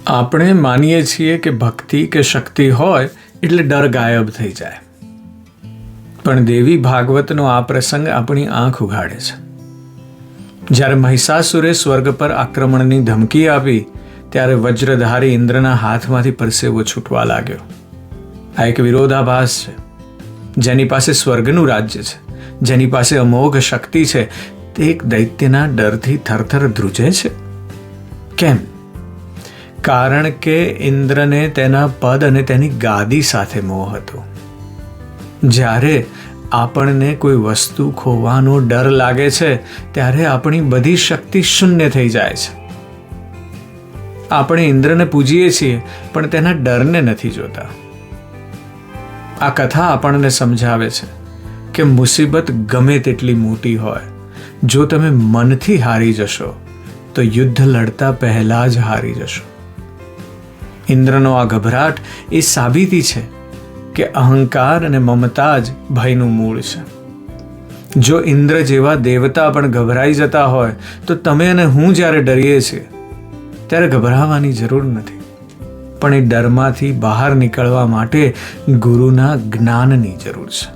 આપણે માનીએ છીએ કે ભક્તિ કે શક્તિ હોય એટલે ડર ગાયબ થઈ જાય, પણ દેવી ભાગવતનો આ પ્રસંગ આપણી આંખ ઉઘાડે છે. જ્યારે મહિષાસુરે સ્વર્ગ પર આક્રમણની ધમકી આપી ત્યારે વજ્રધારી ઇન્દ્રના હાથમાંથી પરસેવો છૂટવા લાગ્યો. આ એક વિરોધાભાસ છે. જેની પાસે સ્વર્ગનું રાજ્ય છે, જેની પાસે અમોઘ શક્તિ છે, તે એક દૈત્યના ડરથી થરથર ધ્રુજે છે. કેમ? કારણ કે ઇન્દ્રને તેના પદ અને તેની ગાદી સાથે મોહ હતો. જ્યારે આપણને કોઈ વસ્તુ ખોવાનો ડર લાગે છે ત્યારે આપણી બધી શક્તિ શૂન્ય થઈ જાય છે. આપણે ઇન્દ્રને પૂજીએ છીએ પણ તેના ડરને નથી જોતા. આ કથા આપણને સમજાવે છે કે મુસીબત ગમે તેટલી મોટી હોય, જો તમે મનથી હારી જશો તો યુદ્ધ લડતા પહેલા જ હારી જશો. ઇન્દ્રનો આ ગભરાટ એ સાબિતી છે કે અહંકાર અને મમતા જ ભયનું મૂળ છે. જો ઇન્દ્ર જેવા દેવતા પણ ગભરાઈ જતા હોય તો તમે અને હું જ્યારે ડરીએ છીએ ત્યારે ગભરાવાની જરૂર નથી. પણ એ ડરમાંથી બહાર નીકળવા માટે ગુરુના જ્ઞાનની જરૂર છે.